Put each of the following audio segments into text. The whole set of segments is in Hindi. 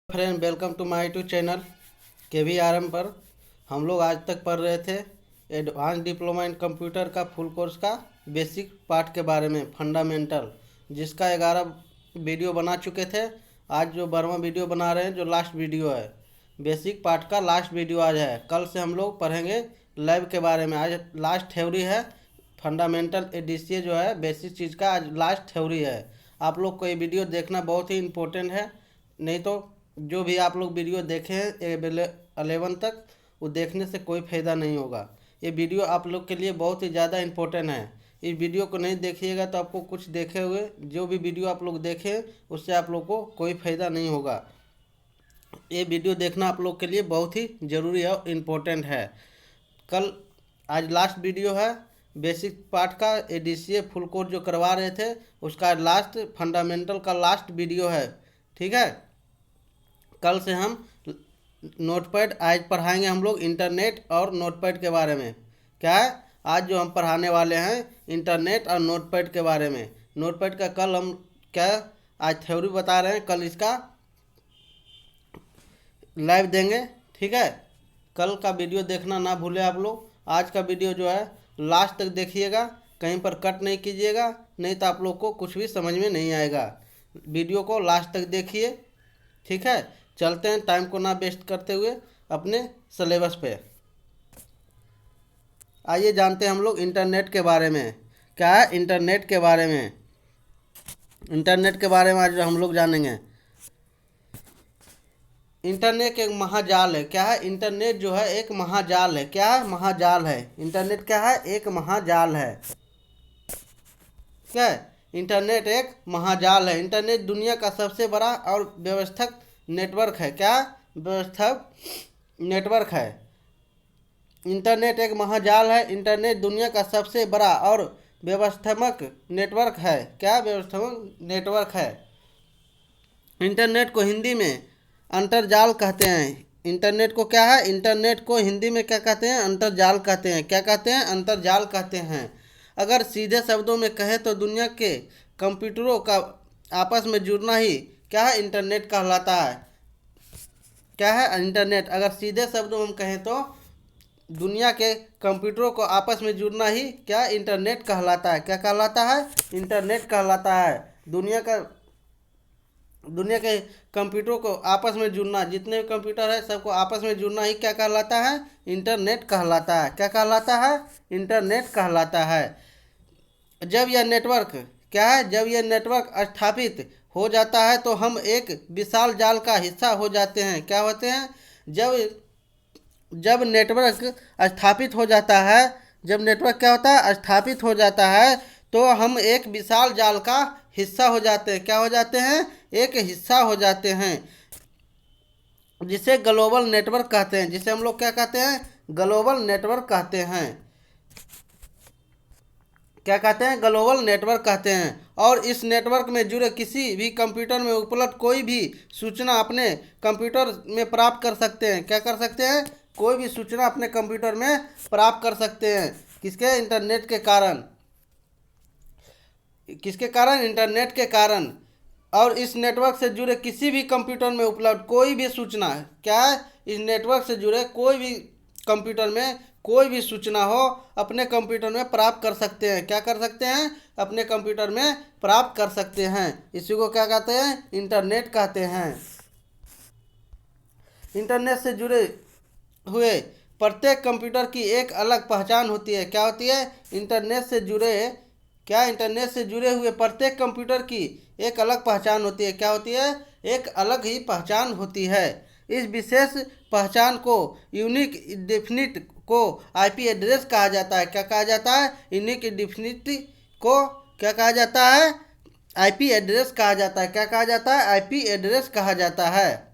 Friend, welcome to my YouTube channel KVRM पर हम लोग आज तक पढ़ रहे थे एडवांस डिप्लोमा इन कंप्यूटर का फुल कोर्स का बेसिक पार्ट के बारे में, फंडामेंटल, जिसका 11 वीडियो बना चुके थे। आज जो 12वां वीडियो बना रहे हैं, जो लास्ट वीडियो है, बेसिक पार्ट का लास्ट वीडियो आज है। कल से हम लोग पढ़ेंगे लैब के बारे में। आज लास्ट थ्योरी है, फंडामेंटल एडीसीए जो है बेसिक चीज़ का आज लास्ट थ्योरी है। आप लोग को ये वीडियो देखना बहुत ही इम्पोर्टेंट है, नहीं तो जो भी आप लोग वीडियो देखे हैं 11 तक, वो देखने से कोई फ़ायदा नहीं होगा। ये वीडियो आप लोग के लिए बहुत ही ज़्यादा इम्पोर्टेंट है। इस वीडियो को नहीं देखिएगा तो आपको कुछ देखे हुए जो भी वीडियो आप लोग देखें उससे आप लोग को कोई फ़ायदा नहीं होगा। ये वीडियो देखना आप लोग के लिए बहुत ही ज़रूरी है और इम्पोर्टेंट है। आज लास्ट वीडियो है बेसिक पार्ट का, एडीसीए फुल कोर्स जो करवा रहे थे उसका लास्ट फंडामेंटल का लास्ट वीडियो है, ठीक है। कल से हम नोटपैड आज पढ़ाएंगे हम लोग इंटरनेट और नोटपैड के बारे में। क्या है आज जो हम पढ़ाने वाले हैं, इंटरनेट और नोटपैड के बारे में। नोटपैड का कल हम क्या आज थ्योरी बता रहे हैं, कल इसका लाइव देंगे, ठीक है। कल का वीडियो देखना ना भूले आप लोग। आज का वीडियो जो है लास्ट तक देखिएगा, कहीं पर कट नहीं कीजिएगा, नहीं तो आप लोग को कुछ भी समझ में नहीं आएगा। वीडियो को लास्ट तक देखिए, ठीक है। चलते हैं टाइम को ना वेस्ट करते हुए अपने सिलेबस पे। आइए जानते हैं हम लोग इंटरनेट के बारे में। क्या है इंटरनेट के बारे में? इंटरनेट के बारे में आज हम लोग जानेंगे। इंटरनेट एक महाजाल है। क्या है इंटरनेट जो है एक महाजाल है। क्या है? महाजाल है। इंटरनेट क्या है? एक महाजाल है। क्या है? इंटरनेट एक महाजाल है। इंटरनेट दुनिया का सबसे बड़ा और व्यवस्थक नेटवर्क है। क्या? व्यवस्थक नेटवर्क है। इंटरनेट एक महाजाल है। इंटरनेट दुनिया का सबसे बड़ा और व्यवस्थात्मक नेटवर्क है। क्या? व्यवस्थात्मक नेटवर्क है। इंटरनेट को हिंदी में अंतर्जाल कहते हैं। इंटरनेट को क्या है? इंटरनेट को हिंदी में क्या कहते हैं? अंतर्जाल कहते हैं। क्या कहते हैं? अंतर्जाल कहते हैं। अगर सीधे शब्दों में कहें तो दुनिया के कंप्यूटरों का आपस में जुड़ना ही क्या है? इंटरनेट कहलाता है। क्या है? इंटरनेट। अगर सीधे शब्दों में हम कहें तो दुनिया के कंप्यूटरों को आपस में जुड़ना ही क्या? इंटरनेट कहलाता है। क्या कहलाता है? इंटरनेट कहलाता है। दुनिया के कंप्यूटरों को आपस में जुड़ना, जितने भी कंप्यूटर है सबको आपस में जुड़ना ही क्या कहलाता है? इंटरनेट कहलाता है। क्या कहलाता है? इंटरनेट कहलाता है। जब यह नेटवर्क क्या है? जब यह नेटवर्क स्थापित हो जाता है तो हम एक विशाल जाल का हिस्सा हो जाते हैं। क्या होते हैं? जब नेटवर्क स्थापित हो जाता है, जब नेटवर्क क्या होता है? स्थापित हो जाता है तो हम एक विशाल जाल का हिस्सा हो जाते हैं। क्या हो जाते हैं? एक हिस्सा हो जाते हैं, जिसे ग्लोबल नेटवर्क कहते हैं। जिसे हम लोग क्या कहते हैं? ग्लोबल नेटवर्क कहते हैं। क्या कहते हैं? ग्लोबल नेटवर्क कहते हैं। और इस नेटवर्क में जुड़े किसी भी कंप्यूटर में उपलब्ध कोई भी सूचना अपने कंप्यूटर में प्राप्त कर सकते हैं। क्या कर सकते हैं? कोई भी सूचना अपने कंप्यूटर में प्राप्त कर सकते हैं। किसके? इंटरनेट के कारण। किसके कारण? इंटरनेट के कारण। और इस नेटवर्क से जुड़े किसी भी कंप्यूटर में उपलब्ध कोई भी सूचना, क्या है? इस नेटवर्क से जुड़े कोई भी कंप्यूटर में कोई भी सूचना हो अपने कंप्यूटर में प्राप्त कर सकते हैं। क्या कर सकते हैं? अपने कंप्यूटर में प्राप्त कर सकते हैं। इसी को क्या कहते हैं? इंटरनेट कहते हैं। इंटरनेट से जुड़े हुए प्रत्येक कंप्यूटर की एक अलग पहचान होती है। क्या होती है? इंटरनेट से जुड़े क्या? इंटरनेट से जुड़े हुए प्रत्येक कंप्यूटर की एक अलग पहचान होती है। क्या होती है? एक अलग ही पहचान होती है। इस विशेष पहचान को यूनिक इंडेफिनिट को आईपी एड्रेस कहा जाता है। क्या कहा जाता है? यूनिक इंडेफिनिट को क्या कहा जाता है? आईपी एड्रेस कहा जाता है। क्या कहा जाता है? आईपी एड्रेस कहा जाता है।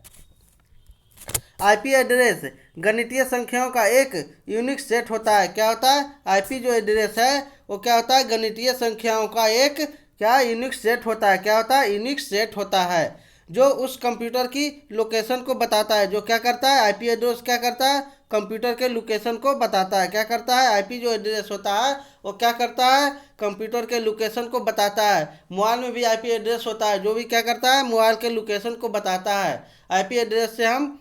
आईपी एड्रेस गणितीय संख्याओं का एक यूनिक सेट होता है। क्या होता है? आईपी जो एड्रेस है वो क्या होता है? गणितीय संख्याओं का एक क्या? यूनिक सेट होता है। क्या होता है? यूनिक सेट होता है, जो उस कंप्यूटर की लोकेशन को बताता है। जो क्या करता है? आईपी एड्रेस क्या करता है? कंप्यूटर के लोकेशन को बताता है। क्या करता है? आईपी जो एड्रेस होता है वो क्या करता है? कंप्यूटर के लोकेशन को बताता है। मोबाइल में भी आईपी एड्रेस होता है जो भी क्या करता है? मोबाइल के लोकेशन को बताता है। आईपी एड्रेस से हम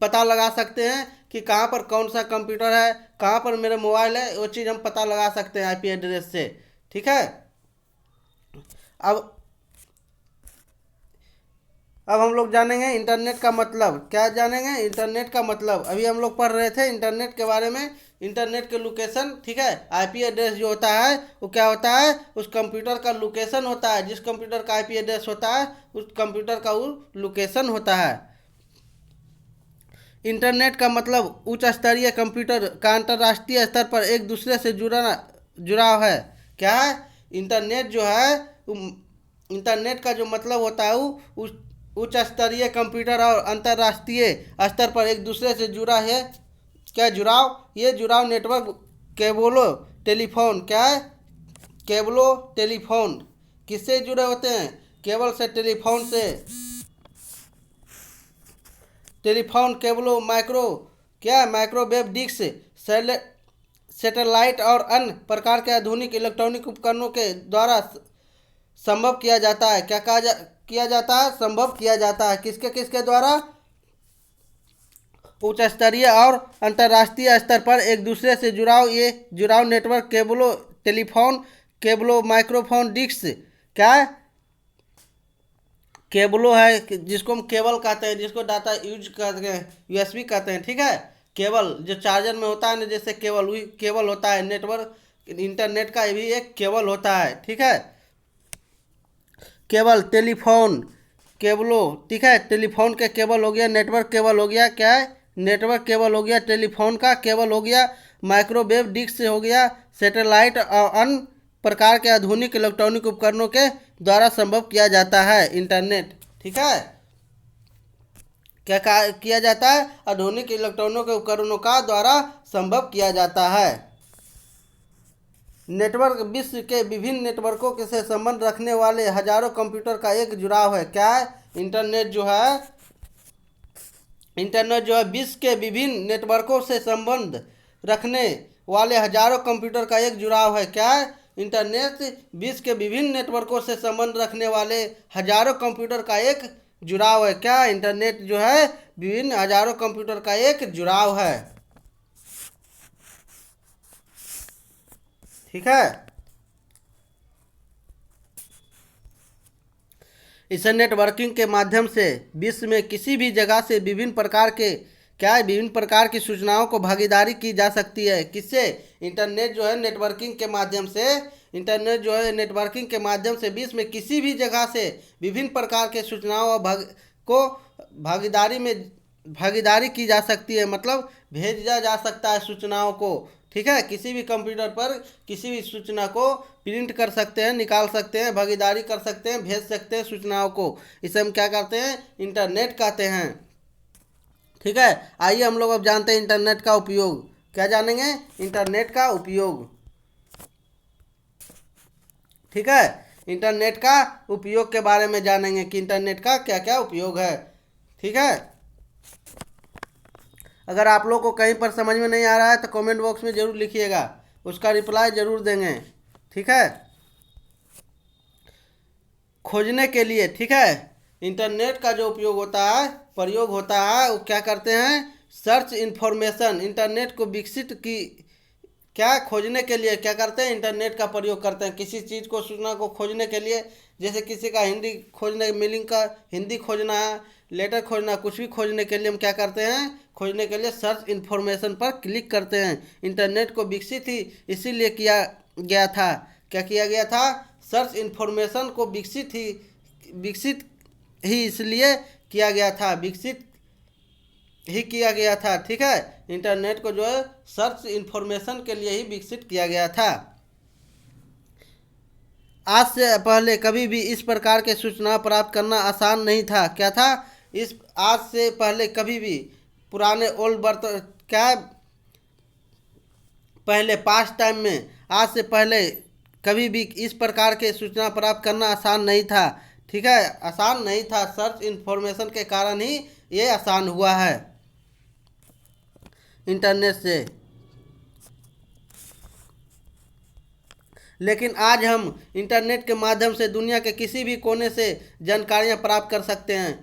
पता लगा सकते हैं कि कहाँ पर कौन सा कंप्यूटर है, कहाँ पर मेरा मोबाइल है, वो चीज़ हम पता लगा सकते हैं आईपी एड्रेस से। ठीक है। अब अब हम लोग जानेंगे इंटरनेट का मतलब। क्या जानेंगे? इंटरनेट का मतलब। अभी हम लोग पढ़ रहे थे इंटरनेट के बारे में, इंटरनेट के लोकेशन। ठीक है। आईपी एड्रेस जो होता है वो क्या होता है? उस कंप्यूटर का लोकेशन होता है। जिस कंप्यूटर का आईपी एड्रेस होता है उस कंप्यूटर का वो लोकेशन होता है। इंटरनेट का मतलब उच्च स्तरीय कंप्यूटर का अंतर्राष्ट्रीय स्तर पर एक दूसरे से जुड़ाव है। क्या है? इंटरनेट जो है इंटरनेट का जो मतलब होता है वो उच्च स्तरीय कंप्यूटर और अंतर्राष्ट्रीय स्तर पर एक दूसरे से जुड़ा है। क्या जुड़ाव? ये जुड़ाव नेटवर्क केबलो टेलीफोन। क्या है? केबलो टेलीफोन किससे जुड़े होते हैं? केबल से, टेलीफोन से। टेलीफोन केबलों, माइक्रोवेव डिस्क, सैटेलाइट और अन्य प्रकार के आधुनिक इलेक्ट्रॉनिक उपकरणों के द्वारा संभव किया जाता है। क्या किया जाता है? संभव किया जाता है। किसके किसके द्वारा? उच्च स्तरीय और अंतर्राष्ट्रीय स्तर पर एक दूसरे से जुड़ाव। ये जुड़ाव नेटवर्क केबलों टेलीफोन केबलों माइक्रोफोन डिस्क क्या है? केबलो है जिसको हम केबल कहते हैं, जिसको डाटा यूज करते हैं यूएसबी कहते हैं। ठीक है। केबल जो चार्जर में होता है ना, जैसे केबल, वही केबल होता है। नेटवर्क इंटरनेट का भी एक केबल होता है। ठीक है। केबल, टेलीफोन केबलो। ठीक है। टेलीफोन के केबल हो गया, नेटवर्क केबल हो गया। क्या है? नेटवर्क केबल हो गया, टेलीफोन का केबल हो गया, माइक्रोवेव डिस्क हो गया, सैटेलाइट और अन्य प्रकार के आधुनिक इलेक्ट्रॉनिक उपकरणों के द्वारा संभव किया जाता है इंटरनेट। ठीक है। क्या किया जाता है? आधुनिक इलेक्ट्रॉनों के उपकरणों का द्वारा संभव किया जाता है। नेटवर्क विश्व के विभिन्न नेटवर्कों के से संबंध रखने वाले हजारों कंप्यूटर का एक जुड़ाव है। क्या है? इंटरनेट जो है विश्व के विभिन्न नेटवर्कों से संबंध रखने वाले हजारों कंप्यूटर का एक जुड़ाव है। क्या है? इंटरनेट विश्व के विभिन्न नेटवर्कों से संबंध रखने वाले हजारों कंप्यूटर का एक जुड़ाव है। क्या? इंटरनेट जो है विभिन्न हजारों कंप्यूटर का एक जुड़ाव है। ठीक है। इस नेटवर्किंग के माध्यम से विश्व में किसी भी जगह से विभिन्न प्रकार की सूचनाओं को भागीदारी की जा सकती है। किससे? इंटरनेट जो है नेटवर्किंग के माध्यम से विश्व में किसी भी जगह से विभिन्न प्रकार के सूचनाओं को भागीदारी की जा सकती है। मतलब भेजा जा सकता है सूचनाओं को। ठीक है। किसी भी कंप्यूटर पर किसी भी सूचना को प्रिंट कर सकते हैं, निकाल सकते हैं, भागीदारी कर सकते हैं, भेज सकते हैं सूचनाओं को। इसे हम क्या कहते हैं? इंटरनेट कहते हैं। ठीक है। आइए हम लोग अब जानते हैं इंटरनेट का उपयोग। क्या जानेंगे? इंटरनेट का उपयोग। ठीक है। इंटरनेट का उपयोग के बारे में जानेंगे कि इंटरनेट का क्या क्या उपयोग है। ठीक है। अगर आप लोग को कहीं पर समझ में नहीं आ रहा है तो कमेंट बॉक्स में ज़रूर लिखिएगा, उसका रिप्लाई ज़रूर देंगे। ठीक है। खोजने के लिए। ठीक है। इंटरनेट का जो प्रयोग होता है वो क्या करते हैं? Search information. इंटरनेट को खोजने के लिए क्या करते हैं? इंटरनेट का प्रयोग करते हैं। किसी चीज़ को, सूचना को खोजने के लिए, जैसे किसी का हिंदी खोजने, मीनिंग का हिंदी खोजना है, लेटर खोजना, कुछ भी खोजने के लिए हम क्या करते हैं? खोजने के लिए सर्च इन्फॉर्मेशन पर क्लिक करते हैं। इंटरनेट को विकसित ही इसीलिए किया गया था। क्या किया गया था? सर्च इन्फॉर्मेशन को विकसित ही इसलिए किया गया था। ठीक है। इंटरनेट को जो है सर्च इन्फॉर्मेशन के लिए ही विकसित किया गया था। आज से पहले कभी भी इस प्रकार के सूचना प्राप्त करना आसान नहीं था। क्या था? आज से पहले कभी भी पुराने पहले पास्ट टाइम में आज से पहले कभी भी इस प्रकार के सूचना प्राप्त करना आसान नहीं था। ठीक है। आसान नहीं था, सर्च इन्फॉर्मेशन के कारण ही ये आसान हुआ है। इंटरनेट से। लेकिन आज हम इंटरनेट के माध्यम से दुनिया के किसी भी कोने से जानकारियां प्राप्त कर सकते हैं।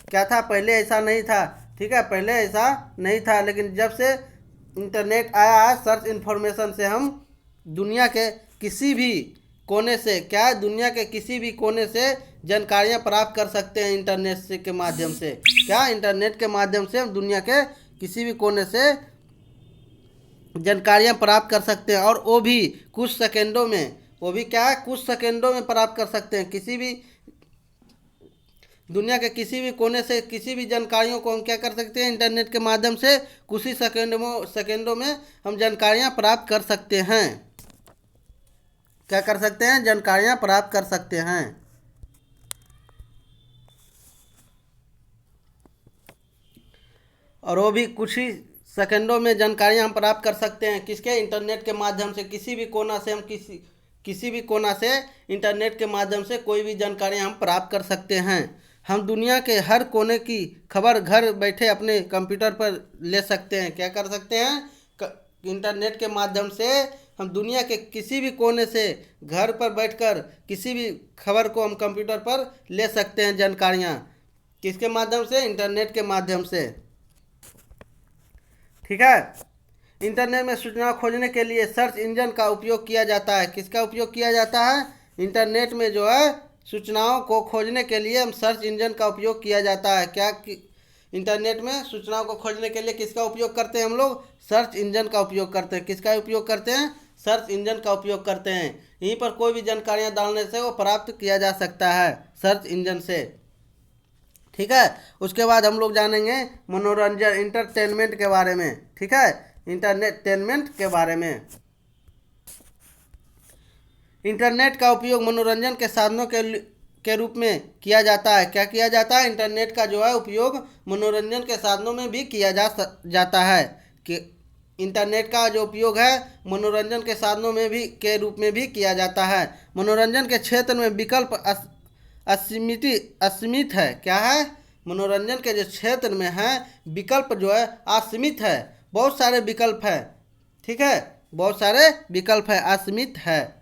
क्या था, पहले ऐसा नहीं था। ठीक है, पहले ऐसा नहीं था, लेकिन जब से इंटरनेट आया है, सर्च इन्फॉर्मेशन से हम दुनिया के किसी भी कोने से, क्या दुनिया के किसी भी कोने से जानकारियां प्राप्त कर सकते हैं इंटरनेट से के माध्यम से। क्या इंटरनेट के माध्यम से हम दुनिया के किसी भी कोने से जानकारियां प्राप्त कर सकते हैं, और वो भी कुछ सेकंडों में। वो भी क्या है, कुछ सेकंडों में प्राप्त कर सकते हैं। किसी भी दुनिया के किसी भी कोने से किसी भी जानकारियों को हम क्या कर सकते हैं, इंटरनेट के माध्यम से कुछ ही सेकंडों में हम जानकारियां प्राप्त कर सकते हैं। क्या कर सकते हैं, जानकारियां प्राप्त कर सकते हैं। और वो भी कुछ ही सेकंडों में जानकारियां हम प्राप्त कर सकते हैं। किसके, इंटरनेट के माध्यम से। किसी भी कोना से हम किसी भी कोना से इंटरनेट के माध्यम से कोई भी जानकारियां हम प्राप्त कर सकते हैं। हम दुनिया के हर कोने की खबर घर बैठे अपने कंप्यूटर पर ले सकते हैं। क्या कर सकते हैं, इंटरनेट के माध्यम से हम दुनिया के किसी भी कोने से घर पर बैठकर किसी भी खबर को हम कंप्यूटर पर ले सकते हैं। जानकारियाँ किसके माध्यम से, इंटरनेट के माध्यम से। ठीक है, इंटरनेट में सूचना खोजने के लिए सर्च इंजन का उपयोग किया जाता है। किसका उपयोग किया जाता है, इंटरनेट में जो है सूचनाओं को खोजने के लिए हम सर्च इंजन का उपयोग किया जाता है। क्या इंटरनेट में सूचनाओं को खोजने के लिए किसका उपयोग करते हैं हम लोग, सर्च इंजन का उपयोग करते हैं। किसका उपयोग करते हैं, सर्च इंजन का उपयोग करते हैं। यहीं पर कोई भी जानकारियाँ डालने से वो प्राप्त किया जा सकता है सर्च इंजन से। ठीक है, उसके बाद हम लोग जानेंगे मनोरंजन, इंटरटेनमेंट के बारे में। ठीक है, इंटरटेनमेंट के बारे में। इंटरनेट का उपयोग मनोरंजन के साधनों के रूप में किया जाता है। क्या किया जाता है, इंटरनेट का जो है उपयोग मनोरंजन के साधनों में भी किया जाता है। कि इंटरनेट का जो उपयोग है मनोरंजन के साधनों में भी के रूप में भी किया जाता है। मनोरंजन के क्षेत्र में विकल्प असीमित है। क्या है, मनोरंजन के जो क्षेत्र में है विकल्प जो है असीमित है। बहुत सारे विकल्प है। ठीक है, बहुत सारे विकल्प है, असीमित है।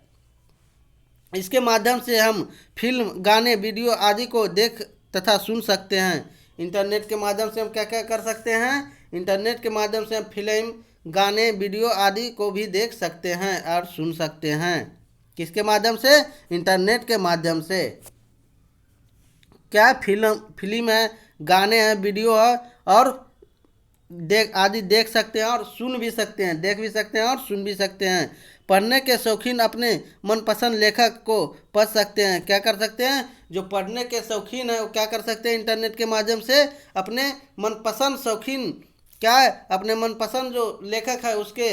इसके माध्यम से हम फिल्म, गाने, वीडियो आदि को देख तथा सुन सकते हैं। इंटरनेट के माध्यम से हम क्या क्या कर सकते हैं, इंटरनेट के माध्यम से हम फिल्म, गाने, वीडियो आदि को भी देख सकते हैं और सुन सकते हैं। किसके माध्यम से, इंटरनेट के माध्यम से। क्या फिल्म है, गाने हैं, वीडियो है, और देख सकते हैं और सुन भी सकते हैं। देख भी सकते हैं और सुन भी सकते हैं। पढ़ने के शौकीन अपने मनपसंद लेखक को पढ़ सकते हैं। क्या कर सकते हैं, जो पढ़ने के शौकीन है वो क्या कर सकते हैं, इंटरनेट के माध्यम से अपने मनपसंद शौकीन, क्या है, अपने मनपसंद जो लेखक है उसके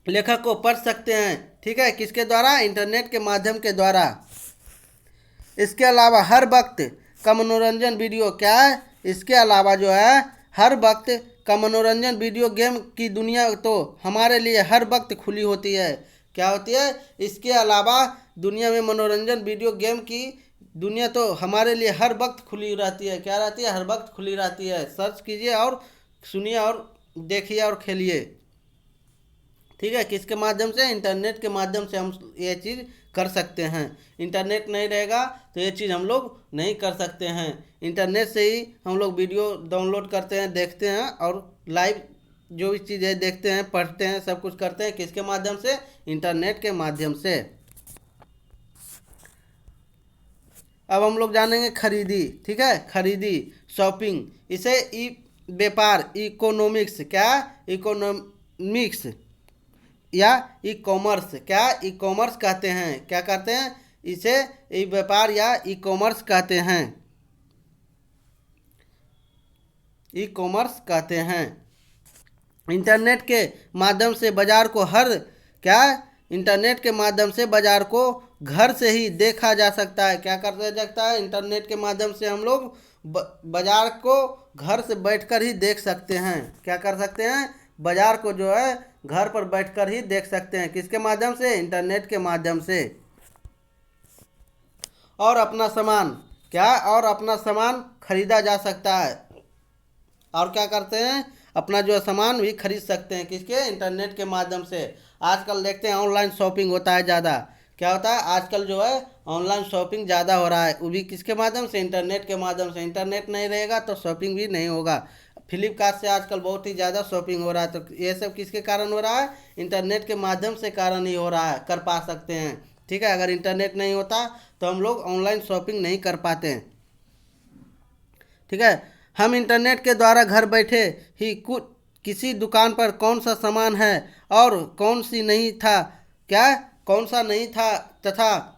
लेखक को पढ़ सकते हैं। ठीक है, किसके द्वारा, इंटरनेट के माध्यम के द्वारा। इसके अलावा हर वक्त का मनोरंजन वीडियो, क्या है, इसके अलावा जो है हर वक्त का मनोरंजन वीडियो गेम की दुनिया तो हमारे लिए हर वक्त खुली होती है। क्या होती है, इसके अलावा दुनिया में मनोरंजन वीडियो गेम की दुनिया तो हमारे लिए हर वक्त खुली रहती है। क्या रहती है, हर वक्त खुली रहती है। सर्च कीजिए और सुनिए और देखिए और खेलिए। ठीक है, किसके माध्यम से, इंटरनेट के माध्यम से हम ये चीज़ कर सकते हैं। इंटरनेट नहीं रहेगा तो ये चीज़ हम लोग नहीं कर सकते हैं। इंटरनेट से ही हम लोग वीडियो डाउनलोड करते हैं, देखते हैं, और लाइव जो भी चीज़ है देखते हैं, पढ़ते हैं, सब कुछ करते हैं। किसके माध्यम से, इंटरनेट के माध्यम से। अब हम लोग जानेंगे खरीदी। ठीक है, खरीदी, शॉपिंग, इसे व्यापार, इकोनॉमिक्स, क्या, इकोनॉमिक्स या ई कॉमर्स, क्या, ई कॉमर्स कहते हैं। क्या कहते हैं, इसे ई व्यापार या ई कॉमर्स कहते हैं। ई कॉमर्स कहते हैं। इंटरनेट के माध्यम से बाजार को इंटरनेट के माध्यम से बाजार को घर से ही देखा जा सकता है। क्या कर सकता है, इंटरनेट के माध्यम से हम लोग बाजार को घर से बैठकर ही देख सकते हैं। क्या कर सकते हैं, बाजार को जो है घर पर बैठकर ही देख सकते हैं। किसके माध्यम से, इंटरनेट के माध्यम से। और अपना सामान, क्या, और अपना सामान खरीदा जा सकता है। और क्या करते हैं, अपना जो है सामान भी खरीद सकते हैं। किसके? इंटरनेट के माध्यम से। आजकल देखते हैं ऑनलाइन शॉपिंग होता है ज़्यादा। क्या होता है आजकल जो है ऑनलाइन शॉपिंग ज़्यादा हो रहा है, वो भी किसके माध्यम से? इंटरनेट के माध्यम से। इंटरनेट नहीं रहेगा तो शॉपिंग भी नहीं होगा। फ्लिपकार्ट से आजकल बहुत ही ज़्यादा शॉपिंग हो रहा है, तो ये सब किसके कारण हो रहा है? इंटरनेट के माध्यम से कारण ही हो रहा है, कर पा सकते हैं। ठीक है, अगर इंटरनेट नहीं होता तो हम लोग ऑनलाइन शॉपिंग नहीं कर पाते हैं। ठीक है, हम इंटरनेट के द्वारा घर बैठे ही कुछ किसी दुकान पर कौन सा सामान है और कौन सी नहीं था, क्या कौन सा नहीं था, तथा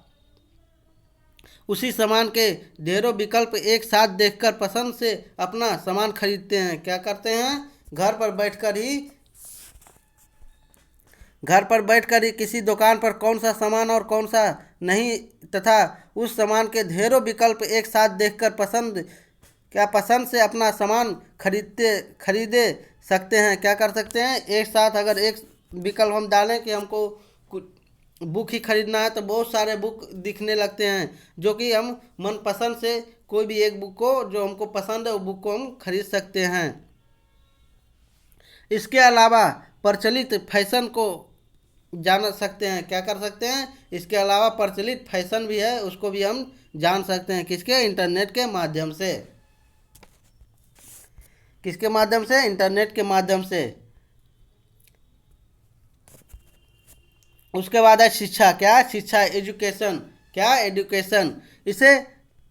उसी सामान के ढेरों विकल्प एक साथ देखकर पसंद से अपना सामान खरीदते हैं। क्या करते हैं? घर पर बैठकर ही किसी दुकान पर कौन सा सामान और कौन सा नहीं, तथा उस सामान के ढेरों विकल्प एक साथ देखकर पसंद से अपना सामान खरीदे सकते हैं। क्या कर सकते हैं? एक साथ अगर एक विकल्प हम डालें कि हमको कुछ बुक ही खरीदना है तो बहुत सारे बुक दिखने लगते हैं, जो कि हम मनपसंद से कोई भी एक बुक को जो हमको पसंद है वो बुक को हम खरीद सकते हैं। इसके अलावा प्रचलित फैशन को जान सकते हैं। क्या कर सकते हैं? इसके अलावा प्रचलित फैशन भी है, उसको भी हम जान सकते हैं। किसके? इंटरनेट के माध्यम से। किसके माध्यम से? इंटरनेट के माध्यम से। उसके बाद है शिक्षा। क्या? शिक्षा, एजुकेशन। क्या? एजुकेशन। इसे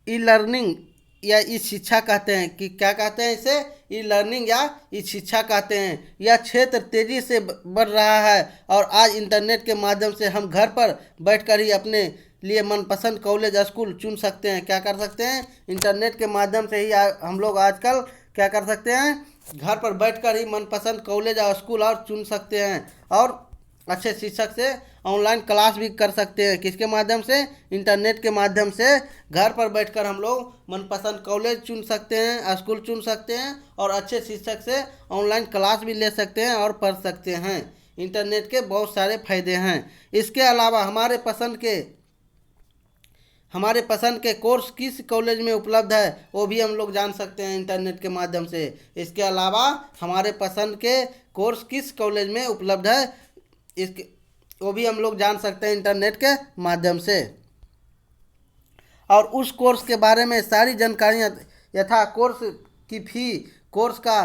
ई लर्निंग या ई शिक्षा कहते हैं। कि क्या कहते हैं इसे? ई लर्निंग या ई शिक्षा कहते हैं। यह क्षेत्र तेजी से बढ़ रहा है और आज इंटरनेट के माध्यम से हम घर पर बैठकर ही अपने लिए मनपसंद कॉलेज स्कूल चुन सकते हैं। क्या कर सकते हैं? इंटरनेट के माध्यम से ही हम लोग आजकल क्या कर सकते हैं? घर पर बैठकर ही मनपसंद कॉलेज और स्कूल और चुन सकते हैं और अच्छे शिक्षक से ऑनलाइन क्लास भी कर सकते हैं। किसके माध्यम से? इंटरनेट के माध्यम से। घर पर बैठकर हम लोग मनपसंद कॉलेज चुन सकते हैं, स्कूल चुन सकते हैं और अच्छे शिक्षक से ऑनलाइन क्लास भी ले सकते हैं और पढ़ सकते हैं। इंटरनेट के बहुत सारे फायदे हैं। इसके अलावा हमारे पसंद के कोर्स किस कॉलेज में उपलब्ध है वो भी हम लोग जान सकते हैं इंटरनेट के माध्यम से। इसके अलावा हमारे पसंद के कोर्स किस कॉलेज में उपलब्ध है इसके वो भी हम लोग जान सकते हैं इंटरनेट के माध्यम से। और उस कोर्स के बारे में सारी जानकारियाँ यथा कोर्स की फी, कोर्स का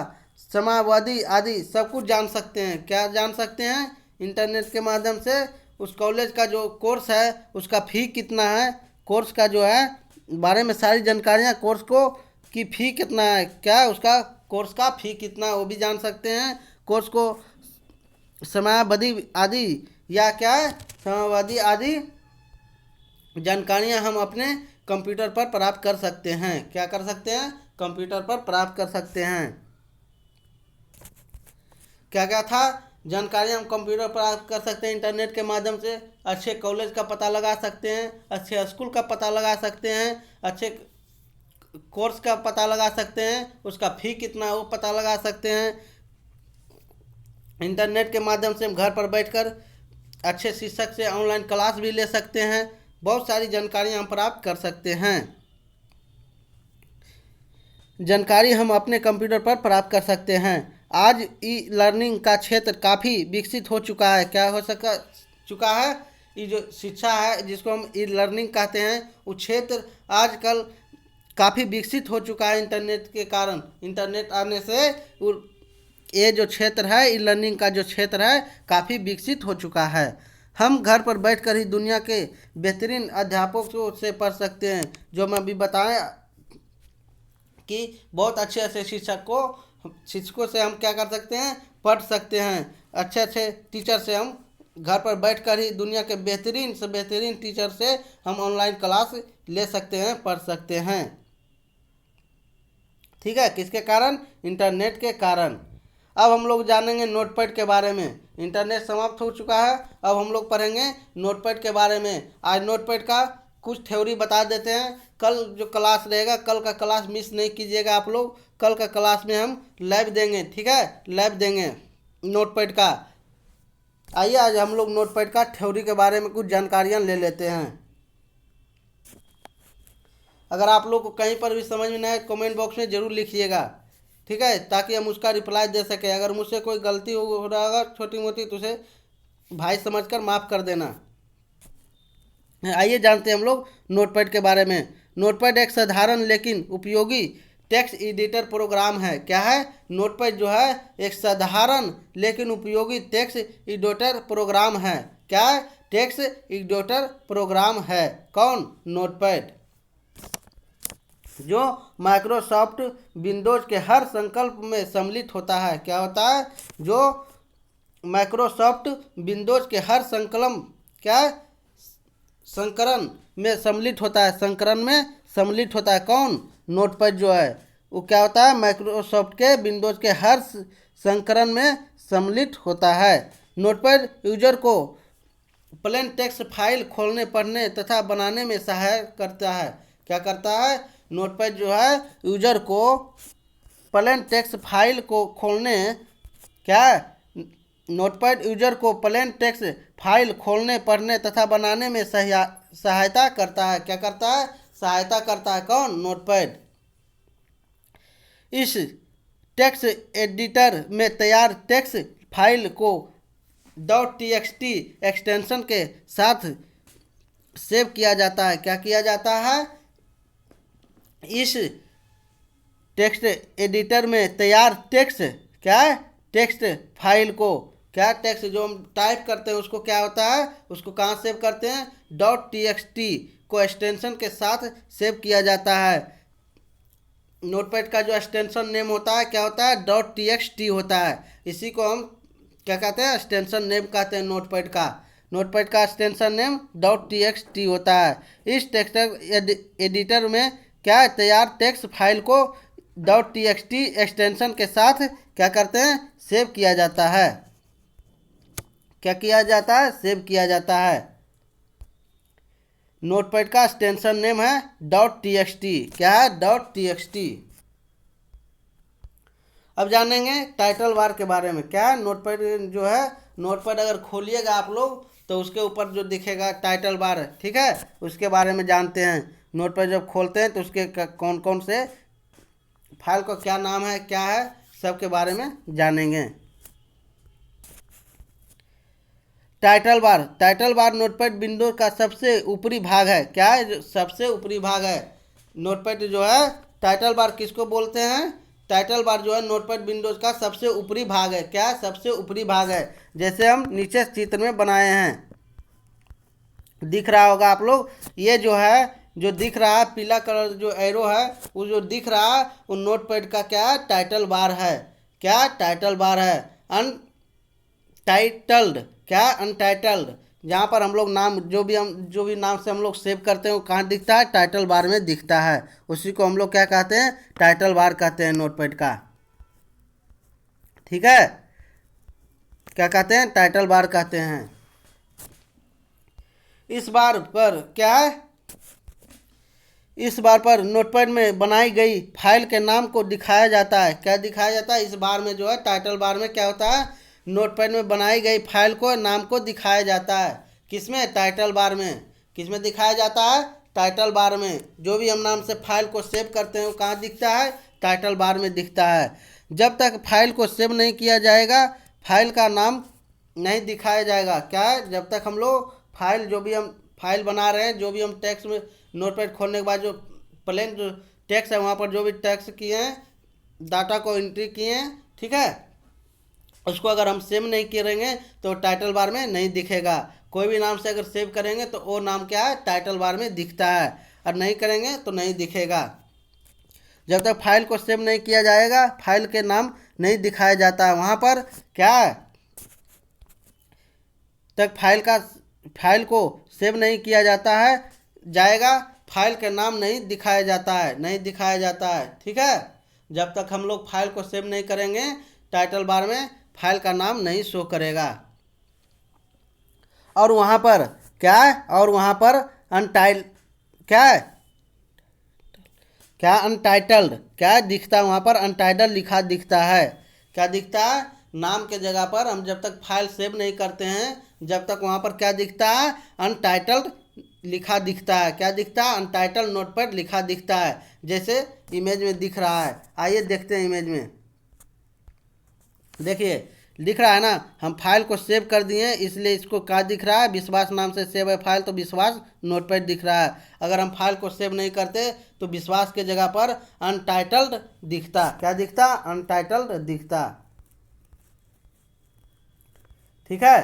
समावधि आदि सब कुछ जान सकते हैं। क्या जान सकते हैं? इंटरनेट के माध्यम से उस कॉलेज का जो कोर्स है उसका फ़ी कितना है, कोर्स का जो है बारे में सारी जानकारियाँ, कोर्स को की फ़ी कितना है, क्या उसका कोर्स का फ़ी कितना वो भी जान सकते हैं। कोर्स को समयावधि आदि या क्या है समयावधि आदि जानकारियाँ हम अपने कंप्यूटर पर प्राप्त कर सकते हैं। क्या कर सकते हैं? कंप्यूटर पर प्राप्त कर सकते हैं। क्या क्या था? जानकारियाँ हम कंप्यूटर पर प्राप्त कर सकते हैं इंटरनेट के माध्यम से। अच्छे कॉलेज का पता लगा सकते हैं, अच्छे स्कूल का पता लगा सकते हैं, अच्छे कोर्स का पता लगा सकते हैं, उसका फ़ी कितना है वो पता लगा सकते हैं। इंटरनेट के माध्यम से हम घर पर बैठकर अच्छे शिक्षक से ऑनलाइन क्लास भी ले सकते हैं। बहुत सारी जानकारियाँ हम प्राप्त कर सकते हैं। जानकारी हम अपने कंप्यूटर पर प्राप्त कर सकते हैं। आज ई लर्निंग का क्षेत्र काफ़ी विकसित हो चुका है। क्या हो चुका है? ये जो शिक्षा है जिसको हम ई लर्निंग कहते हैं वो क्षेत्र आजकल काफ़ी विकसित हो चुका है इंटरनेट के कारण। इंटरनेट आने से ये जो क्षेत्र है ई लर्निंग का जो क्षेत्र है काफ़ी विकसित हो चुका है। हम घर पर बैठकर ही दुनिया के बेहतरीन अध्यापकों से पढ़ सकते हैं। जो मैं अभी बताया कि बहुत अच्छे अच्छे शिक्षकों से हम क्या कर सकते हैं? पढ़ सकते हैं। अच्छे अच्छे टीचर से हम घर पर बैठकर ही दुनिया के बेहतरीन से बेहतरीन टीचर से हम ऑनलाइन क्लास ले सकते हैं, पढ़ सकते हैं। ठीक है, किसके कारण? इंटरनेट के कारण। अब हम लोग जानेंगे नोटपैड के बारे में। इंटरनेट समाप्त हो चुका है, अब हम लोग पढ़ेंगे नोटपैड के बारे में। आज नोटपैड का कुछ थ्योरी बता देते हैं। कल जो क्लास रहेगा, कल का क्लास मिस नहीं कीजिएगा आप लोग। कल का क्लास में हम लैब देंगे। ठीक है, लैब देंगे नोटपैड का। आइए आज हम लोग नोटपैड का थ्योरी के बारे में कुछ जानकारियाँ ले लेते हैं। अगर आप लोग को कहीं पर भी समझ में ना आए कमेंट बॉक्स में ज़रूर लिखिएगा। ठीक है, ताकि हम उसका रिप्लाई दे सकें। अगर मुझसे कोई गलती हो रहा होगा छोटी मोटी तो उसे भाई समझकर माफ़ कर देना। आइए जानते हैं हम लोग नोटपैड के बारे में। नोटपैड एक साधारण लेकिन उपयोगी टेक्स्ट एडिटर प्रोग्राम है। क्या है? नोटपैड जो है एक साधारण लेकिन उपयोगी टेक्स्ट एडिटर प्रोग्राम है। क्या है? टेक्स्ट एडिटर प्रोग्राम है। कौन? नोटपैड, जो माइक्रोसॉफ्ट विंडोज के हर संकल्प में सम्मिलित होता है। क्या होता है? जो माइक्रोसॉफ्ट विंडोज के हर संकरण में सम्मिलित होता है। संकरण में सम्मिलित होता है। कौन? नोटपैड जो है वो क्या होता है? माइक्रोसॉफ्ट के विंडोज के हर संस्करण में सम्मिलित होता है। नोटपैड यूजर को प्लेन टेक्स्ट फाइल खोलने, पढ़ने तथा बनाने में सहायता करता है। क्या करता है? नोटपैड जो है यूजर को प्लेन टेक्स्ट फाइल को खोलने, क्या नोटपैड यूजर को प्लेन टेक्स्ट फाइल खोलने, पढ़ने तथा बनाने में सहायता करता है। क्या करता है? सहायता करता है। कौन? नोटपैड। इस टेक्स्ट एडिटर में तैयार टेक्स्ट फाइल को .txt एक्सटेंशन के साथ सेव किया जाता है। क्या किया जाता है? इस टेक्स्ट एडिटर में तैयार टेक्स्ट, क्या है? टेक्स्ट फाइल को, क्या टेक्स्ट जो हम टाइप करते हैं उसको क्या होता है? उसको कहाँ सेव करते हैं? .txt को एक्सटेंशन के साथ सेव किया जाता है। नोटपैड का जो एक्सटेंशन नेम होता है क्या होता है? .txt होता है। इसी को हम क्या कहते हैं? एक्सटेंशन नेम कहते हैं नोटपैड का। नोटपैड का एक्सटेंशन नेम .txt होता है। इस टेक्स्ट एडिटर में क्या है? तैयार टेक्स्ट फाइल को .txt एक्सटेंशन के साथ क्या करते हैं? सेव किया जाता है। क्या किया जाता है? सेव किया जाता है। नोटपैड का एक्सटेंशन नेम है .txt। क्या है? .txt। अब जानेंगे टाइटल बार के बारे में। क्या है? नोटपैड जो है, नोटपैड अगर खोलिएगा आप लोग तो उसके ऊपर जो दिखेगा टाइटल बार, ठीक है, उसके बारे में जानते हैं। नोटपैड जब खोलते हैं तो उसके कौन कौन से फाइल का क्या नाम है, क्या है, सब के बारे में जानेंगे। Title bar. Title bar notepad window का सबसे ऊपरी भाग है। क्या है? जो सबसे ऊपरी भाग है नोटपैड जो है। टाइटल बार किसको बोलते हैं? टाइटल बार जो है नोटपैड विंडोज का सबसे ऊपरी भाग है। क्या? सबसे ऊपरी भाग है। जैसे हम नीचे चित्र में बनाए हैं, दिख रहा होगा आप लोग। ये जो है, जो दिख रहा है पीला कलर जो एरो है, वो जो दिख रहा है वो नोटपैड का क्या है? टाइटल बार है। क्या? टाइटल बार है। अनटाइटल्ड, क्या? अनटाइटल्ड, जहाँ पर हम लोग नाम जो भी नाम से हम लोग सेव करते हैं वो कहाँ दिखता है? टाइटल बार में दिखता है। उसी को हम लोग क्या कहते हैं? टाइटल बार कहते हैं नोटपैड का। ठीक है, क्या कहते हैं? टाइटल बार कहते हैं। इस बार पर क्या है? इस बार पर नोटपैड में बनाई गई फाइल के नाम को दिखाया जाता है। क्या दिखाया जाता है? इस बार में जो है टाइटल बार में क्या होता है? नोटपैड में बनाई गई फाइल को, नाम को दिखाया जाता है। किसमें? टाइटल बार में। किसमें दिखाया जाता है? टाइटल बार में। जो भी हम नाम से फाइल को सेव करते हैं वो कहाँ दिखता है? टाइटल बार में दिखता है। जब तक फाइल को सेव नहीं किया जाएगा फाइल का नाम नहीं दिखाया जाएगा। क्या है? जब तक हम लोग फाइल, जो भी हम फाइल बना रहे हैं, जो भी हम टेक्स्ट में नोटपैड खोलने के बाद जो प्लेन जो टेक्स्ट है वहाँ पर जो भी टेक्स्ट किए हैं, डाटा को एंट्री किए हैं, ठीक है, उसको अगर हम सेव नहीं करेंगे तो टाइटल बार में नहीं दिखेगा। कोई भी नाम से अगर सेव करेंगे तो वो नाम क्या है? टाइटल बार में दिखता है, और नहीं करेंगे तो नहीं दिखेगा। जब तक फाइल को सेव नहीं किया जाएगा फाइल के नाम नहीं दिखाया जाता है वहाँ पर। क्या है? तक फाइल को सेव नहीं किया जाएगा फाइल का नाम नहीं दिखाया जाता है, नहीं दिखाया जाता है। ठीक है, जब तक हम लोग फाइल को सेव नहीं करेंगे टाइटल बार में फाइल का नाम नहीं शो करेगा। और वहाँ पर क्या है? और वहाँ पर क्या है? क्या? अनटाइटल्ड, क्या दिखता है वहाँ पर? अनटाइटल्ड लिखा दिखता है। क्या दिखता है? नाम के जगह पर हम जब तक फाइल सेव नहीं करते हैं जब तक वहाँ पर क्या दिखता है? अनटाइटल्ड लिखा दिखता है। क्या दिखता है? अनटाइटल नोटपैड लिखा दिखता है, जैसे इमेज में दिख रहा है। आइए देखते हैं इमेज में। देखिए लिख रहा है ना, हम फाइल को सेव कर दिए इसलिए इसको क्या दिख रहा है? विश्वास नाम से सेव है फाइल, तो विश्वास नोटपैड दिख रहा है। अगर हम फाइल को सेव नहीं करते तो विश्वास के जगह पर अनटाइटल्ड दिखता। क्या दिखता? अनटाइटल्ड दिखता। ठीक है,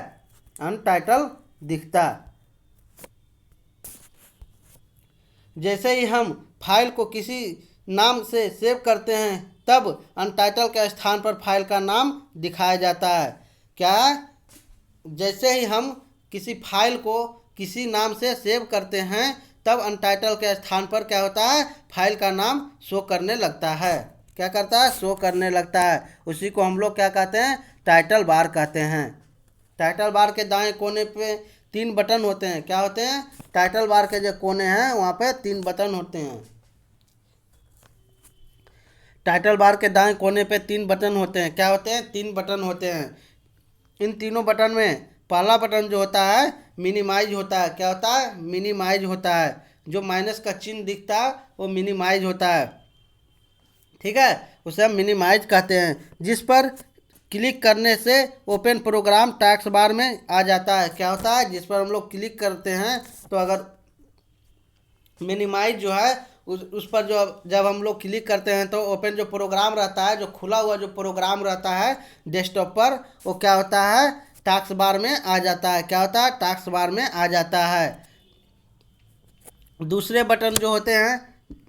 अनटाइटल्ड दिखता। जैसे ही हम फाइल को किसी नाम से सेव करते हैं तब अनटाइटल के स्थान पर फाइल का नाम दिखाया जाता है। क्या? जैसे ही हम किसी फाइल को किसी नाम से सेव करते हैं तब अनटाइटल के स्थान पर क्या होता है? फाइल का नाम शो करने लगता है। क्या करता है? शो करने लगता है। उसी को हम लोग क्या कहते हैं? टाइटल बार कहते हैं। टाइटल बार के दाएं कोने पे 3 बटन होते हैं। क्या होते हैं? टाइटल बार के जो कोने हैं वहाँ पे 3 बटन होते हैं। टाइटल बार के दाएं कोने पे 3 बटन होते हैं। क्या होते हैं? 3 बटन होते हैं। इन तीनों बटन में पहला बटन जो होता है मिनिमाइज होता है। क्या होता है? मिनिमाइज होता है। जो माइनस का चिन्ह दिखता है वो मिनिमाइज होता है। ठीक है, उसे हम मिनिमाइज कहते हैं। जिस पर क्लिक करने से ओपन प्रोग्राम टास्क बार में आ जाता है। क्या होता है? जिस पर हम लोग क्लिक करते हैं तो अगर मिनिमाइज जो है उस पर जो जब हम लोग क्लिक करते हैं तो ओपन जो प्रोग्राम रहता है, जो खुला हुआ जो प्रोग्राम रहता है डेस्कटॉप पर, वो क्या होता है? टास्क बार में आ जाता है। क्या होता है? टास्क बार में आ जाता है। दूसरे बटन जो होते हैं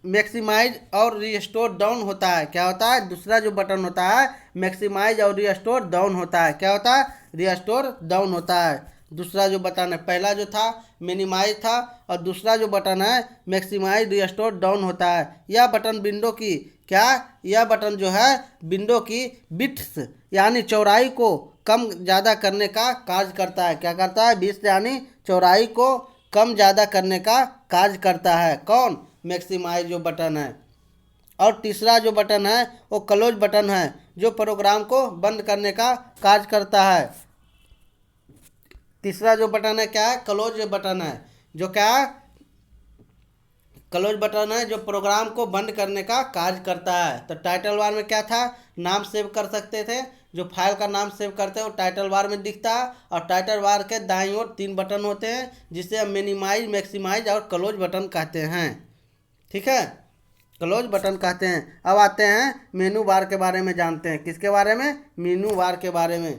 मैक्सिमाइज और रिस्टोर डाउन होता है। क्या होता है? दूसरा जो बटन होता है मैक्सिमाइज और रिस्टोर डाउन होता है। क्या होता है? रिस्टोर डाउन होता है। दूसरा जो बटन है, पहला जो था मिनिमाइज था और दूसरा जो बटन है मैक्सिमाइज रिस्टोर डाउन होता है। यह बटन विंडो की क्या? यह बटन जो है विंडो की विड्थ यानी चौड़ाई को कम ज़्यादा करने का कार्य करता है। क्या करता है? विड्थ यानी चौड़ाई को कम ज़्यादा करने का कार्य करता है। कौन? मैक्सिमाइज जो बटन है। और तीसरा जो बटन है वो क्लोज बटन है, जो प्रोग्राम को बंद करने का कार्य करता है। तीसरा जो बटन है क्या है? क्लोज बटन है। जो क्या है? क्लोज बटन है जो प्रोग्राम को बंद करने का कार्य करता है। तो टाइटल बार में क्या था? नाम सेव कर सकते थे। जो फाइल का नाम सेव करते हैं वो टाइटल बार में दिखता है। और टाइटल बार के दाईं ओर 3 बटन होते हैं जिसे हम मिनिमाइज, मैक्सिमाइज और क्लोज बटन कहते हैं। ठीक है, क्लोज बटन कहते हैं। अब आते हैं मेनू बार के बारे में जानते हैं। किसके बारे में? मेनू बार के बारे में।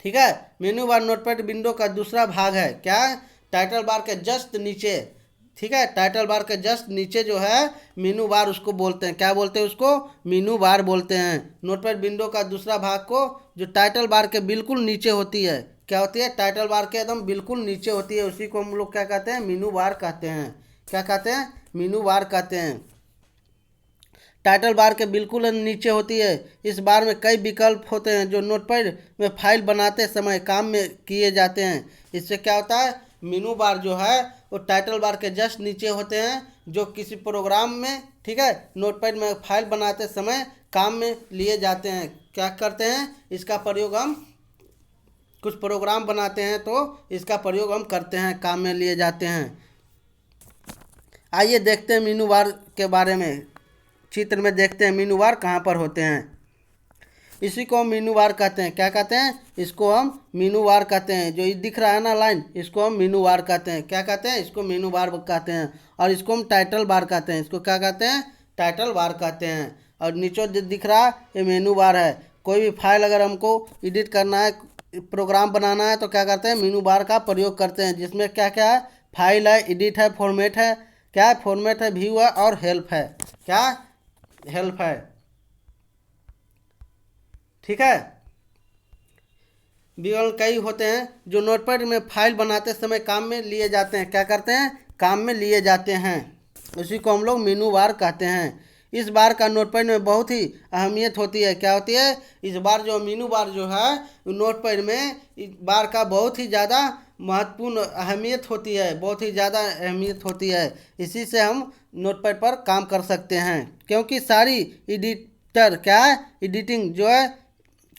ठीक है, मेनू बार नोटपैड विंडो का दूसरा भाग है। क्या? टाइटल बार के जस्ट नीचे। ठीक है, टाइटल बार के जस्ट नीचे जो है मेनू बार उसको बोलते हैं। क्या बोलते हैं उसको? मेनू बार बोलते हैं। नोटपैड विंडो का दूसरा भाग को जो टाइटल बार के बिल्कुल नीचे होती है। क्या होती है? टाइटल बार के एकदम बिल्कुल नीचे होती है, उसी को हम लोग क्या कहते हैं? मेनू बार कहते हैं। क्या कहते हैं? मेनू बार कहते हैं। टाइटल बार के बिल्कुल नीचे होती है। इस बार में कई विकल्प होते हैं जो नोटपैड में फाइल बनाते समय काम में किए जाते हैं। इससे क्या होता है? मेनू बार जो है वो टाइटल बार के जस्ट नीचे होते हैं, जो किसी प्रोग्राम में, ठीक है, नोटपैड में फाइल बनाते समय काम में लिए जाते हैं। क्या करते हैं? इसका प्रयोग हम कुछ प्रोग्राम बनाते हैं तो इसका प्रयोग हम करते हैं, काम में लिए जाते हैं। आइए देखते हैं मेनू बार के बारे में। चित्र में देखते हैं मेनू बार कहाँ पर होते हैं। इसी को हम मेनू बार कहते हैं। क्या कहते हैं? इसको हम मेनू बार कहते हैं। जो ये दिख रहा है ना लाइन, इसको हम मेनू बार कहते हैं। क्या कहते हैं? इसको मेनू बार कहते हैं। और इसको हम टाइटल बार कहते हैं। इसको क्या कहते हैं? टाइटल बार कहते हैं। और नीचे जो दिख रहा है ये मेनू बार है। कोई भी फाइल अगर हमको एडिट करना है, प्रोग्राम बनाना है, तो क्या करते हैं? मेनू बार का प्रयोग करते हैं। जिसमें क्या क्या है? फाइल है, एडिट है, फॉर्मेट है। क्या है? फॉर्मेट है, व्यू है और हेल्प है। क्या? हेल्प है। ठीक है, विकल्प कई होते हैं जो नोटपैड में फाइल बनाते समय काम में लिए जाते हैं। क्या करते हैं? काम में लिए जाते हैं। उसी को हम लोग मेनू बार कहते हैं। इस बार का नोटपैड में बहुत ही अहमियत होती है। क्या होती है? इस बार जो मेनू बार जो है नोटपैड में इस बार का बहुत ही ज़्यादा महत्वपूर्ण अहमियत होती है, बहुत ही ज़्यादा अहमियत होती है। इसी से हम नोटपैड पर काम कर सकते हैं, क्योंकि सारी एडिटर क्या है? एडिटिंग जो है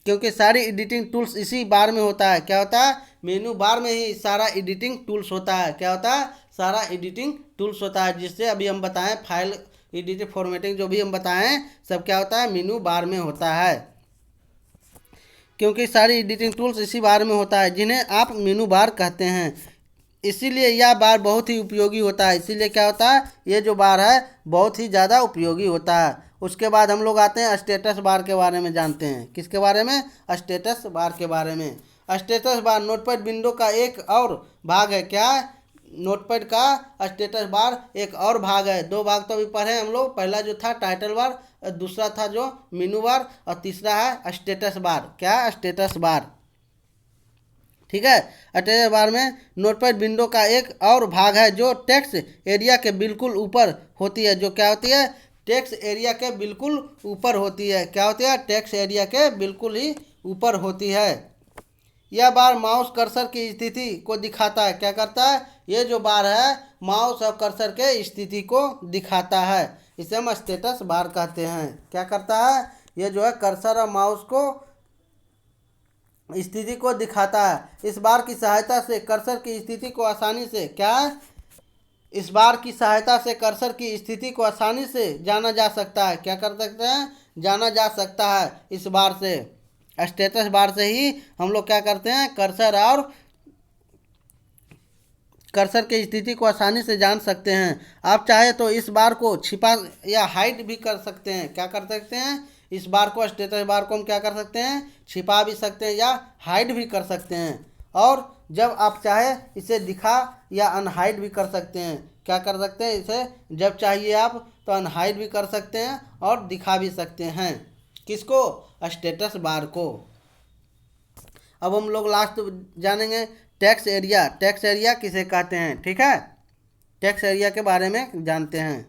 क्योंकि सारी एडिटिंग टूल्स इसी बार में होता है। क्या होता है? मेनू बार में ही सारा एडिटिंग टूल्स होता है। क्या होता है? सारा एडिटिंग टूल्स होता है, जिससे अभी हम बताएं फाइल एडिटिंग फॉर्मेटिंग जो भी हम बताएं सब क्या होता है? मेनू बार में होता है। क्योंकि सारी एडिटिंग टूल्स इसी बार में होता है, जिन्हें आप मेनू बार कहते हैं। इसीलिए यह बार बहुत ही उपयोगी होता है। इसीलिए क्या होता है? ये जो बार है बहुत ही ज़्यादा उपयोगी होता है। उसके बाद हम लोग आते हैं स्टेटस बार के बारे में जानते हैं। किसके बारे में? स्टेटस बार के बारे में। स्टेटस बार नोटपैड विंडो का एक और भाग है। क्या? नोटपैड का स्टेटस बार एक और भाग है। दो भाग तो अभी पढ़े हम लोग। पहला जो था टाइटल बार, दूसरा था जो मेनू बार, और तीसरा है स्टेटस बार। क्या? Status bar. ठीक है। स्टेटस बार में नोटपैड विंडो का एक और भाग है जो टेक्स्ट एरिया के बिल्कुल ऊपर होती है। जो क्या होती है? टेक्स्ट एरिया के बिल्कुल ऊपर होती है। क्या होती है? टेक्स्ट एरिया के बिल्कुल ही ऊपर होती है। यह बार माउस कर्सर की स्थिति को दिखाता है। क्या करता है? ये जो बार है माउस और कर्सर के स्थिति को दिखाता है। इसे हम स्टेटस बार कहते हैं। क्या करता है? ये जो है कर्सर और माउस को स्थिति को दिखाता है। इस बार की सहायता से कर्सर की स्थिति को आसानी से क्या है? इस बार की सहायता से कर्सर की स्थिति को आसानी से जाना जा सकता है। क्या कर सकते हैं? जाना जा सकता है। इस बार से स्टेटस बार से ही हम लोग क्या करते हैं? कर्सर की स्थिति को आसानी से जान सकते हैं। आप चाहे तो इस बार को छिपा या हाइड भी कर सकते हैं। क्या कर सकते हैं? इस बार को स्टेटस बार को हम क्या कर सकते हैं? छिपा भी सकते हैं या हाइड भी कर सकते हैं। और जब आप चाहे इसे दिखा या अनहाइड भी कर सकते हैं। क्या कर सकते हैं? इसे जब चाहिए आप तो अनहाइड भी कर सकते हैं और दिखा भी सकते हैं। किसको? स्टेटस बार को। अब हम लोग लास्ट जानेंगे टेक्स्ट एरिया। टेक्स्ट एरिया किसे कहते हैं? ठीक है, टेक्स्ट एरिया के बारे में जानते हैं।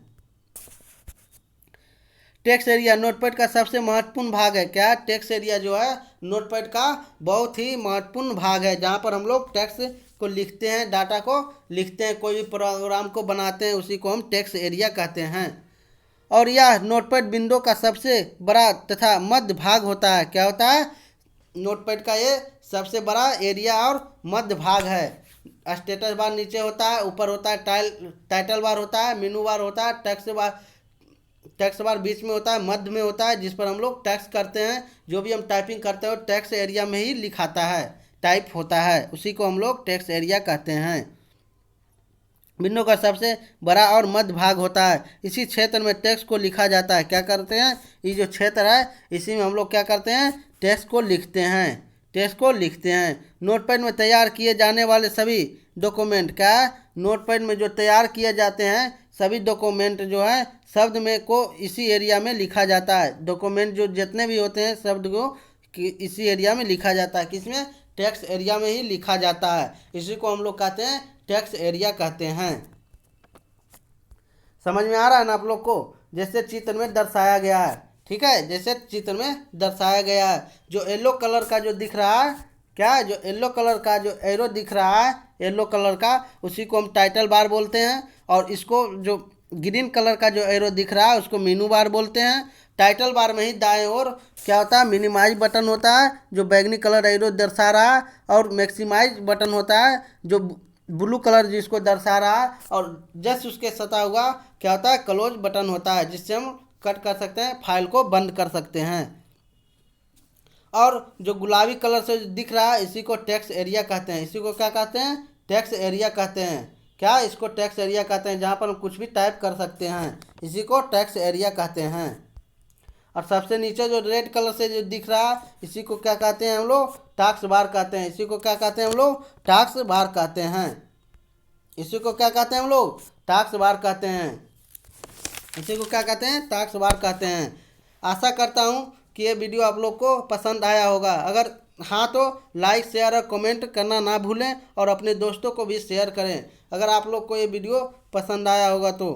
टेक्स्ट एरिया नोटपैड का सबसे महत्वपूर्ण भाग है। क्या? टेक्स्ट एरिया जो है नोटपैड का बहुत ही महत्वपूर्ण भाग है, जहाँ पर हम लोग टेक्स्ट को लिखते हैं, डाटा को लिखते हैं, कोई भी प्रोग्राम को बनाते हैं, उसी को हम टेक्स्ट एरिया कहते हैं। और यह नोटपैड विंडो का सबसे बड़ा तथा मध्य भाग होता है। क्या होता है? नोटपैड का ये सबसे बड़ा एरिया और मध्य भाग है। स्टेटस बार नीचे होता है, ऊपर होता है टाइटल बार होता है, मेनू बार होता है, टेक्स्ट बार बीच में होता है, मध्य में होता है, जिस पर हम लोग टेक्स्ट करते हैं। जो भी हम टाइपिंग करते हैं टेक्स्ट एरिया में ही लिखाता है, टाइप होता है, उसी को हम लोग टेक्स्ट एरिया कहते हैं। विंडो का सबसे बड़ा और मध्य भाग होता है। इसी क्षेत्र में टेक्स्ट को लिखा जाता है। क्या करते हैं? ये जो क्षेत्र है इसी में हम लोग क्या करते हैं? टेक्स्ट को लिखते हैं। टेक्स्ट को लिखते हैं। नोटपैड में तैयार किए जाने वाले सभी डॉक्यूमेंट, क्या? नोटपैड में जो तैयार किए जाते हैं सभी डॉक्यूमेंट जो है शब्द में को इसी एरिया में लिखा जाता है। डॉक्यूमेंट जो जितने भी होते हैं शब्द को इसी एरिया में लिखा जाता है। किसमें? टेक्स्ट एरिया में ही लिखा जाता है। इसी को हम लोग कहते हैं टेक्स्ट एरिया कहते हैं। समझ में आ रहा है ना आप लोग को? जैसे चित्र में दर्शाया गया है। ठीक है, जैसे चित्र में दर्शाया गया है। जो येलो कलर का जो दिख रहा है, क्या? जो येलो कलर का जो एरो दिख रहा है येलो कलर का, उसी को हम टाइटल बार बोलते हैं। और इसको जो ग्रीन कलर का जो एरो दिख रहा है उसको मेनू बार बोलते हैं। टाइटल बार में ही दाएं ओर क्या होता है? मिनिमाइज बटन होता है जो बैगनी कलर एरो दर्शा रहा है, और मैक्सिमाइज बटन होता है जो ब्लू कलर जिसको दर्शा रहा है, और जस्ट उसके सटा हुआ क्या होता है? क्लोज बटन होता है, जिससे हम कट कर सकते हैं, फाइल को बंद कर सकते हैं। और जो गुलाबी कलर से दिख रहा है इसी को टेक्स्ट एरिया कहते हैं। इसी को क्या कहते हैं? टेक्स्ट एरिया कहते हैं। क्या? इसको टेक्स्ट एरिया कहते हैं, जहाँ पर हम कुछ भी टाइप कर सकते हैं, इसी को टेक्स्ट एरिया कहते हैं। और सबसे नीचे जो रेड कलर से जो दिख रहा है इसी को क्या कहते हैं हम लोग? टास्क बार कहते हैं। इसी को क्या कहते हैं हम लोग? टास्क बार कहते हैं। इसी को क्या कहते हैं हम लोग? टास्क बार कहते हैं। इसी को क्या कहते हैं? टास्क बार कहते हैं। आशा करता हूँ कि ये वीडियो आप लोग को पसंद आया होगा। अगर हाँ तो लाइक शेयर और कमेंट करना ना भूलें, और अपने दोस्तों को भी शेयर करें अगर आप लोग को ये वीडियो पसंद आया होगा तो।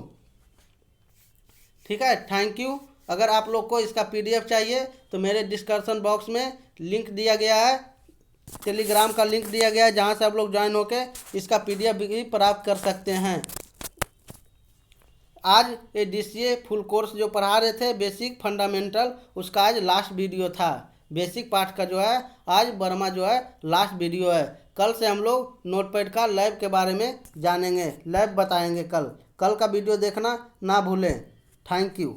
ठीक है, थैंक यू। अगर आप लोग को इसका PDF चाहिए तो मेरे डिस्क्रिप्शन बॉक्स में लिंक दिया गया है, टेलीग्राम का लिंक दिया गया है, जहाँ से आप लोग ज्वाइन होकर इसका PDF भी प्राप्त कर सकते हैं। आज ये DCA फुल कोर्स जो पढ़ा रहे थे बेसिक फंडामेंटल, उसका आज लास्ट वीडियो था। बेसिक पार्ट का जो है आज वर्मा जो है लास्ट वीडियो है। कल से हम लोग नोटपैड का लैब के बारे में जानेंगे, लैब बताएंगे कल का वीडियो देखना ना भूलें। Thank you.